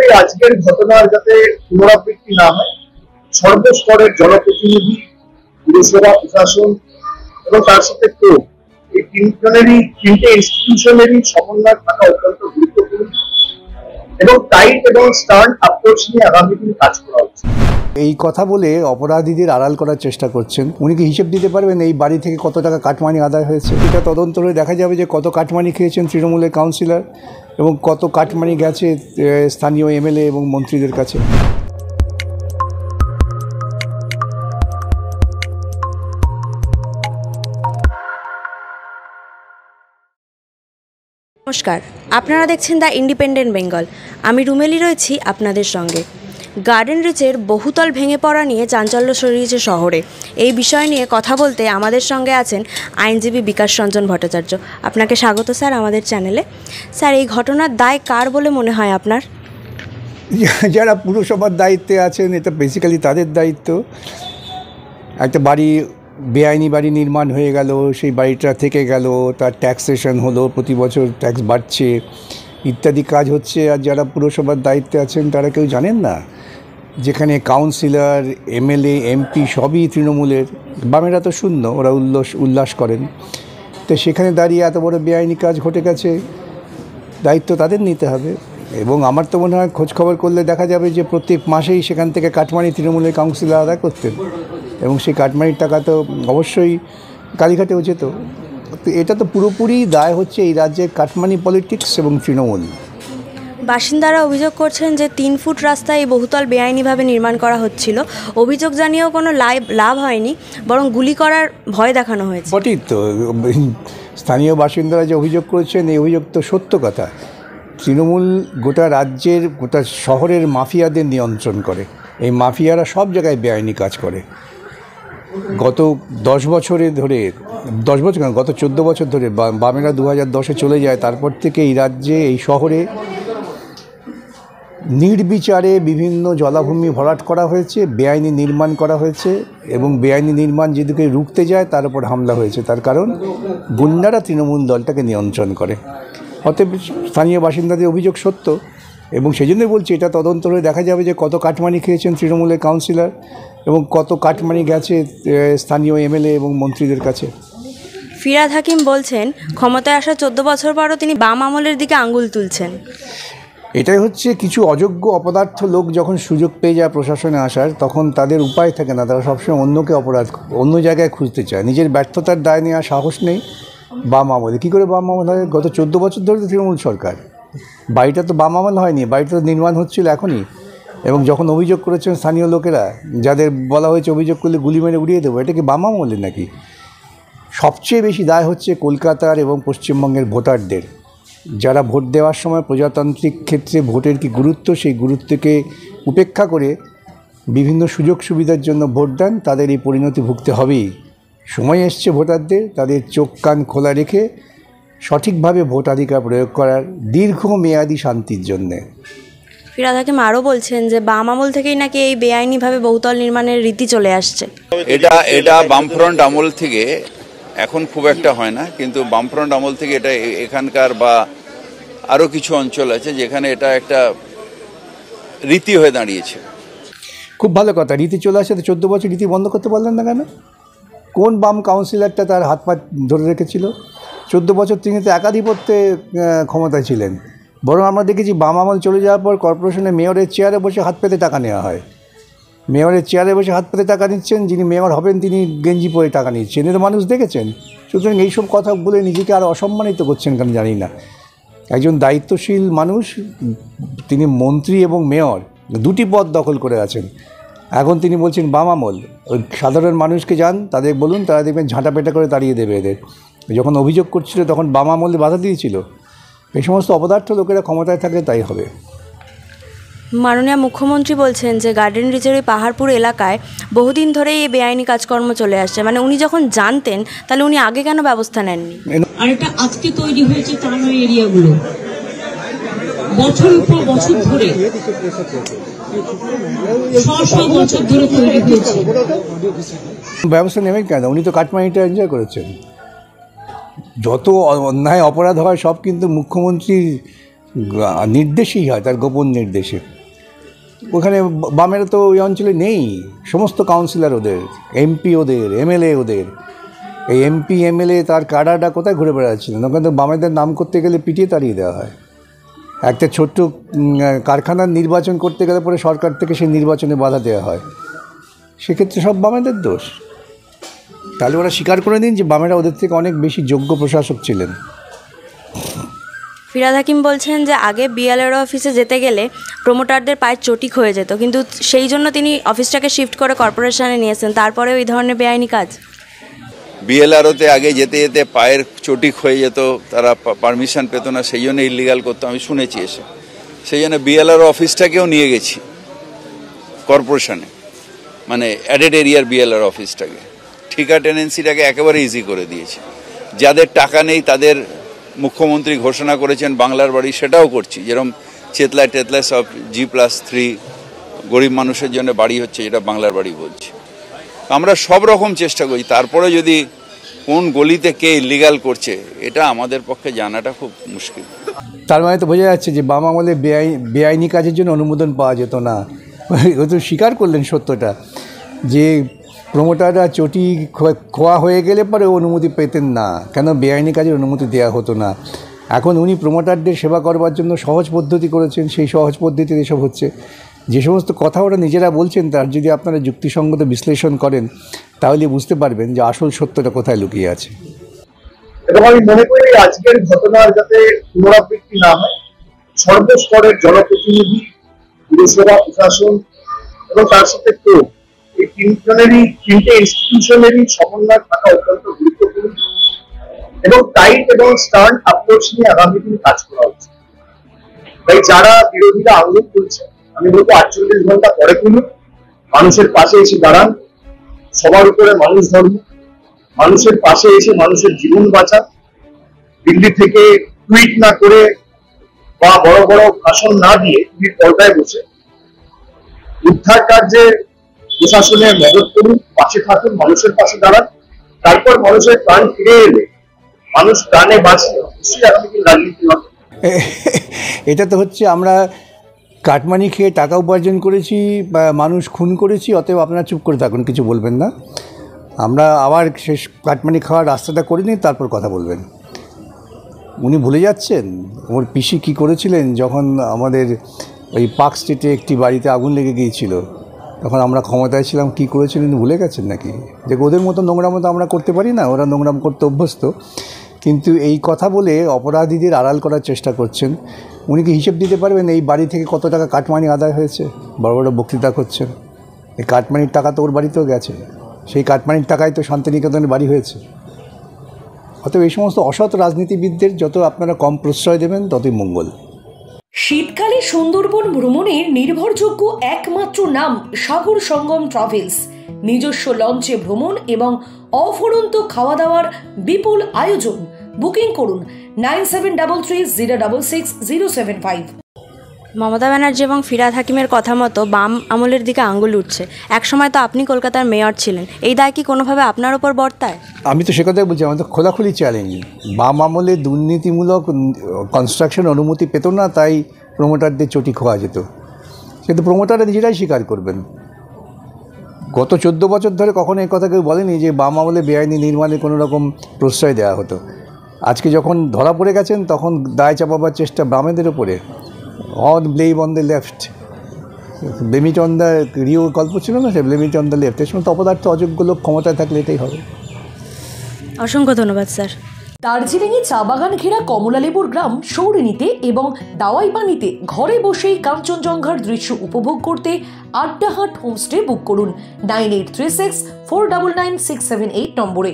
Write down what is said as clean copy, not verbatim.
এই আজকের ঘটনার যাতে পুনরাবৃত্তি না হয়, সর্বস্তরের জনপ্রতিনিধি, পুরসভা প্রশাসন এবং তার সাথে কোর্ট, এই তিনটে ইনস্টিটিউশনেরই সমন্বয় থাকা অত্যন্ত গুরুত্বপূর্ণ এবং টাইট এবং স্টার্ন অ্যাপ্রোচ নিয়ে আগামী দিন কাজ করা হচ্ছে। এই কথা বলে অপরাধীদের আড়াল করার চেষ্টা করছেন। উনি কি হিসেব দিতে পারবেন এই বাড়ি থেকে কত টাকা কাটমানি আদায় হয়েছে? এটা তদন্ত করে দেখা যাবে যে কত কাটমানি খেয়েছেন তৃণমূলের কাউন্সিলর এবং কত কাটমানি গেছে স্থানীয় এমএলএ এবং মন্ত্রীদের কাছে। নমস্কার, আপনারা দেখছেন দ্য ইন্ডিপেন্ডেন্ট বেঙ্গল। আমি রুমেলি রয়েছি আপনাদের সঙ্গে। গার্ডেন রিচের বহুতল ভেঙে পড়া নিয়ে চাঞ্চল্য ছড়িয়েছে শহরে। এই বিষয় নিয়ে কথা বলতে আমাদের সঙ্গে আছেন আইনজীবী বিকাশ রঞ্জন ভট্টাচার্য। আপনাকে স্বাগত স্যার আমাদের চ্যানেলে। স্যার, এই ঘটনার দায় কার বলে মনে হয় আপনার? যারা পুরসভার দায়িত্বে আছেন, এটা বেসিক্যালি তাদের দায়িত্ব। একটা বাড়ি, বেআইনি বাড়ি নির্মাণ হয়ে গেল, সেই বাড়িটা থেকে গেল, তার ট্যাক্সেশন হলো, প্রতি বছর ট্যাক্স বাড়ছে, ইত্যাদি কাজ হচ্ছে। আর যারা পুরসভার দায়িত্বে আছেন তারা কেউ জানেন না, যেখানে কাউন্সিলর, এমএলএ, এমপি সবই তৃণমূলের। বামেরা তো শূন্য, ওরা উল্লাস করেন। তো সেখানে দাঁড়িয়ে এত বড় বেআইনি কাজ ঘটে গেছে, দায়িত্ব তাদের নিতে হবে। এবং আমার তো মনে হয় খোঁজখবর করলে দেখা যাবে যে প্রত্যেক মাসেই সেখান থেকে কাটমানি তৃণমূলের কাউন্সিলর আদায় করতেন এবং সেই কাটমানির টাকা তো অবশ্যই কালীঘাটেও যেত। তো এটা তো পুরোপুরি দায় হচ্ছে এই রাজ্যের কাটমানি পলিটিক্স এবং তৃণমূল। বাসিন্দারা অভিযোগ করছেন যে 3 ফুট রাস্তায় এই বহুতল বেআইনিভাবে নির্মাণ করা হচ্ছিল। অভিযোগ জানিয়েও কোনো লাভ হয়নি, বরং গুলি করার ভয় দেখানো হয়েছে। বটেই তো, স্থানীয় বাসিন্দারা যে অভিযোগ করেছেন এই অভিযোগ তো সত্য কথা। তৃণমূল গোটা রাজ্যের, গোটা শহরের মাফিয়াদের নিয়ন্ত্রণ করে। এই মাফিয়ারা সব জায়গায় বেআইনি কাজ করে। গত 10 বছরে ধরে, 10 বছর কেন, গত 14 বছর ধরে, বামেরা 2010-এ চলে যায়, তারপর থেকে এই রাজ্যে, এই শহরে নির্বিচারে বিভিন্ন জলাভূমি ভরাট করা হয়েছে, বেআইনি নির্মাণ করা হয়েছে এবং বেআইনি নির্মাণ যেদিকে রুখতে যায় তার উপর হামলা হয়েছে। তার কারণ গুন্ডারা তৃণমূল দলটাকে নিয়ন্ত্রণ করে। অতএব স্থানীয় বাসিন্দাদের অভিযোগ সত্য এবং সেই জন্যই বলছি এটা তদন্ত করে দেখা যাবে যে কত কাটমানি খেয়েছেন তৃণমূলের কাউন্সিলর এবং কত কাটমানি গেছে স্থানীয় এমএলএ এবং মন্ত্রীদের কাছে। ফিরহাদ হাকিম বলছেন, ক্ষমতায় আসা 14 বছর পরও তিনি বাম আমলের দিকে আঙুল তুলছেন। এটাই হচ্ছে, কিছু অযোগ্য অপদার্থ লোক যখন সুযোগ পেয়ে যায় প্রশাসনে আসার, তখন তাদের উপায় থাকে না, তারা সবসময় অন্যকে অন্য জায়গায় খুঁজতে চায়। নিজের ব্যর্থতার দায় নেওয়ার সাহস নেই বাম আমলে। কী করে বাম আমল হয়? গত 14 বছর ধরে তো তৃণমূল সরকার। বাড়িটা তো বাম আমল হয়নি, বাড়িটা তো নির্মাণ হচ্ছিল এখনই। এবং যখন অভিযোগ করেছেন স্থানীয় লোকেরা, যাদের বলা হয়েছে অভিযোগ করলে গুলি মেরে উড়িয়ে দেবো, এটা কি বাম আমলে নাকি? সবচেয়ে বেশি দায় হচ্ছে কলকাতার এবং পশ্চিমবঙ্গের ভোটারদের, যারা ভোট দেওয়ার সময় প্রজাতান্ত্রিক ক্ষেত্রে ভোটের কি গুরুত্ব, সেই গুরুত্বকে উপেক্ষা করে বিভিন্ন সুযোগ সুবিধার জন্য ভোট দেন, তাদের এই পরিণতি ভুগতে হবেই। সময় এসছে ভোটারদের তাদের চোখ কান খোলা রেখে সঠিকভাবে ভোটাধিকার প্রয়োগ করার, দীর্ঘমেয়াদী শান্তির জন্যে। ফিরহাদ হাকিম আরও বলছেন যে বাম আমল থেকেই নাকি এই বেআইনিভাবে বহুতল নির্মাণের রীতি চলে আসছে। এটা বামফ্রন্ট আমল থেকে, এখন খুব একটা হয় না, কিন্তু বামফ্রন্ট আমল থেকে এটা এখানকার বা আরও কিছু অঞ্চল আছে যেখানে এটা একটা রীতি হয়ে দাঁড়িয়েছে। খুব ভালো কথা, রীতি চলে আসে। তো 14 বছর রীতি বন্ধ করতে পারলেন না কেন? কোন বাম কাউন্সিলরটা তার হাত পা ধরে রেখেছিল? 14 বছর তিনি তো একাধিপত্যে ক্ষমতায় ছিলেন। বরং আমরা দেখেছি বাম আমল চলে যাওয়ার পর কর্পোরেশনে মেয়রের চেয়ারে বসে হাত পেতে টাকা নেওয়া হয়। মেয়রের চেয়ারে বসে হাত পেতে টাকা নিচ্ছেন, যিনি মেয়র হবেন তিনি গেঞ্জি পরে টাকা নিচ্ছেন। এটা মানুষ দেখেছেন। সুতরাং এইসব কথা বলে নিজেকে আরও অসম্মানিত করছেন কেন জানি না। একজন দায়িত্বশীল মানুষ, তিনি মন্ত্রী এবং মেয়র দুটি পদ দখল করে আছেন। এখন তিনি বলছেন বাম আমল। ওই সাধারণ মানুষকে যান, তাদের বলুন, তারা দেখবেন ঝাঁটাপেটা করে তাড়িয়ে দেবে এদের। যখন অভিযোগ করছিল তখন বাম আমলে বাধা দিয়েছিল। এই সমস্ত অপদার্থ লোকেরা ক্ষমতায় থাকলে তাই হবে। মাননীয় মুখ্যমন্ত্রী বলছেন যে গার্ডেন রিচের ওই পাহাড়পুর এলাকায় বহুদিন ধরেই এই বেআইনি কাজকর্ম চলে আসছে। মানে উনি যখন জানতেন তাহলে উনি আগে কেন ব্যবস্থা নেননি? আর এটা আজকে তৈরি হয়েছে তা নয়, এরিয়াগুলো বছরের পর বছর ধরে, 100 বছর ধরে তৈরি হয়েছে। ব্যবস্থা নেবেন কেন? উনি তো কাটমানিটা এনজয় করেছেন। যত অন্যায় অপরাধ হয় সব কিন্তু মুখ্যমন্ত্রীর নির্দেশেই হয়, তার গোপন নির্দেশে। ওখানে বামেরা তো ওই অঞ্চলে নেই, সমস্ত কাউন্সিলর ওদের, এমপি ওদের, এমএলএ ওদের। এই এমপি এমএলএ তার কাডারটা কোথায় ঘুরে বেড়াচ্ছিলেন? ওখানে তো বামেদের নাম করতে গেলে পিটিয়ে তাড়িয়ে দেওয়া হয়। একটা ছোট্ট কারখানার নির্বাচন করতে গেলে পরে সরকার থেকে সেই নির্বাচনে বাধা দেওয়া হয়, সেক্ষেত্রে সব বামেদের দোষ। তাহলে ওরা স্বীকার করে দিন যে বামেরা ওদের থেকে অনেক বেশি যোগ্য প্রশাসক ছিলেন। ফিরহাদ হাকিম বলছেন যে আগে বিএলআরও অফিসে যেতে গেলে প্রমোটারদের পায়ের চটি ক্ষয়ে যেত, কিন্তু সেই জন্য তিনি অফিসটাকে শিফট করে কর্পোরেশনে নিয়েছেন, তারপরে ওই ধরনের বেআইনি কাজ। বিএলআরওতে আগে যেতে যেতে পায়ের চটি ক্ষয়ে যেত, তারা পারমিশন পেত না, সেই জন্য ইলিগাল করতো, আমি শুনেছি এসে। সেই জন্য বিএলআরও অফিসটাকেও নিয়ে গেছি কর্পোরেশনে, মানে অ্যাডেড এরিয়ার বিএলআর অফিসটাকে, ঠিকা টেনেন্সিটাকে একেবারে ইজি করে দিয়েছে। যাদের টাকা নেই তাদের মুখ্যমন্ত্রী ঘোষণা করেছেন বাংলার বাড়ি, সেটাও করছি। যেরকম চেতলায় টেতলায় সব G+3 গরিব মানুষের জন্য বাড়ি হচ্ছে, যেটা বাংলার বাড়ি বলছি। আমরা সব রকম চেষ্টা করি, তারপরে যদি কোন গলিতে কে ইলিগাল করছে এটা আমাদের পক্ষে জানাটা খুব মুশকিল। তার মানে তো বোঝা যাচ্ছে যে বাম আমলে বেআইনি কাজের জন্য অনুমোদন পাওয়া যেত না। ও তো স্বীকার করলেন সত্যটা, যে প্রমোটাররা চটি খোয়া হয়ে গেলে পরে অনুমতি পেতেন না, কেন বেআইনি কাজের অনুমতি দেওয়া হতো না। এখন উনি প্রমোটারদের সেবা করবার জন্য সহজ পদ্ধতি করেছেন, সেই সহজ পদ্ধতিতে এসব হচ্ছে। যে সমস্ত কথা ওরা নিজেরা বলছেন তার যদি আপনারা যুক্তিসঙ্গত বিশ্লেষণ করেন তাহলে বুঝতে পারবেন যে আসল সত্যটা কোথায় লুকিয়ে আছে। এবং আমি মনে করি আজকের ঘটনার যাতে পুনরাবৃত্তি না হয়, সর্বস্তরের জনপ্রতিনিধি, পুরসভা প্রশাসন এবং তার সাথে কোর্ট, এই তিনটে ইনস্টিটিউশনেরই সমন্বয় থাকা অত্যন্ত গুরুত্বপূর্ণ এবং টাইট এবং স্টার্ন অ্যাপ্রোচ নিয়ে আগামী দিন কাজ করা উচিত। তাই যারা বিরোধীরা আন্দোলন করছে, আমি বলবো 48 ঘন্টা পরে তুলুন, মানুষের পাশে এসে দাঁড়ান, সবার উপরে মানুষ ধর্ম, মানুষের পাশে এসে মানুষের জীবন বাঁচান। দিল্লি থেকে টুইট না করে বা বড় বড় ভাষণ না দিয়ে টিভির পর্দায় বসে উদ্ধার কার্যে প্রশাসনের মদত করুন, পাশে থাকুন, মানুষের পাশে দাঁড়ান। তারপর মানুষের প্রাণ ফিরে এলে, মানুষ প্রাণে বাঁচলে অবশ্যই আগামী দিন রাজনীতি হবে। এটা তো হচ্ছে আমরা কাটমানি খেয়ে টাকা উপার্জন করেছি বা মানুষ খুন করেছি, অতএব আপনারা চুপ করে থাকুন, কিছু বলবেন না। আমরা আবার শেষ কাটমানি খাওয়ার রাস্তাটা করে নিই, তারপর কথা বলবেন। উনি ভুলে যাচ্ছেন ওর পিসি কী করেছিলেন যখন আমাদের ওই পার্ক স্ট্রিটে একটি বাড়িতে আগুন লেগে গিয়েছিল, তখন আমরা ক্ষমতায় ছিলাম, কী করেছিলেন ভুলে গেছেন নাকি? যে ওদের মতো নোংরাম তো আমরা করতে পারি না, ওরা নোংরাম করতে অভ্যস্ত। কিন্তু এই কথা বলে অপরাধীদের আড়াল করার চেষ্টা করছেন। উনি কি হিসেব দিতে পারবেন এই বাড়ি থেকে কত টাকা কাটমানি আদায় হয়েছে? বড় বড় বক্তৃতা করছেন, এই কাটমানির টাকা তো ওর বাড়িতেও গেছে, সেই কাটমানির টাকায় তো শান্তিনিকেতনের বাড়ি হয়েছে। অতএব এই সমস্ত অসৎ রাজনীতিবিদদের যত আপনারা কম প্রশ্রয় দেবেন ততই মঙ্গল। শীতকালে সুন্দরবন ভ্রমণের নির্ভরযোগ্য একমাত্র নাম সাগর সঙ্গম ট্রাভেলস। নিজস্ব লঞ্চে ভ্রমণ এবং অফুরন্ত খাওয়া দাওয়ার বিপুল আয়োজন। বুকিং করুন 9733066075। মমতা ব্যানার্জি এবং ফিরহাদ হাকিমের কথা মতো বাম আমলের দিকে আঙুল উঠছে। একসময় তো আপনি কলকাতার মেয়র ছিলেন, এই দায় কি কোনোভাবে আপনার ওপর বর্তায়? আমি তো সে কথাই বলছি, আমাদের খোলাখুলি চ্যালেঞ্জ। বাম আমলে দুর্নীতিমূলক কনস্ট্রাকশন অনুমতি পেত না, তাই প্রমোটারদের চটি খোয়া যেত। কিন্তু প্রমোটাররা নিজেরাই স্বীকার করবেন। গত 14 বছর ধরে কখনো এই কথা কেউ বলেনি যে বাম আমলে বেআইনি নির্মাণে কোনো রকম প্রশ্রয় দেওয়া হতো। আজকে যখন ধরা পড়ে গেছেন তখন দায় চাপাবার চেষ্টা বামেদের ওপরে। On blame on the left, blame it on the রিও গল্প ছিল না, সে blame it on the left. এর সময় অপদার্থ অযোগ্য লোক ক্ষমতায় থাকলে এটাই হবে। অসংখ্য ধন্যবাদ স্যার। দার্জিলিংয়ে চা বাগান ঘেরা কমলালেবুর গ্রাম সৌরিনীতে এবং দাওয়াই পানিতে ঘরে বসেই কাঞ্চনজঙ্ঘার দৃশ্য উপভোগ করতে আড্ডাহাট হোমস্টে বুক করুন 9836 499 678 নম্বরে।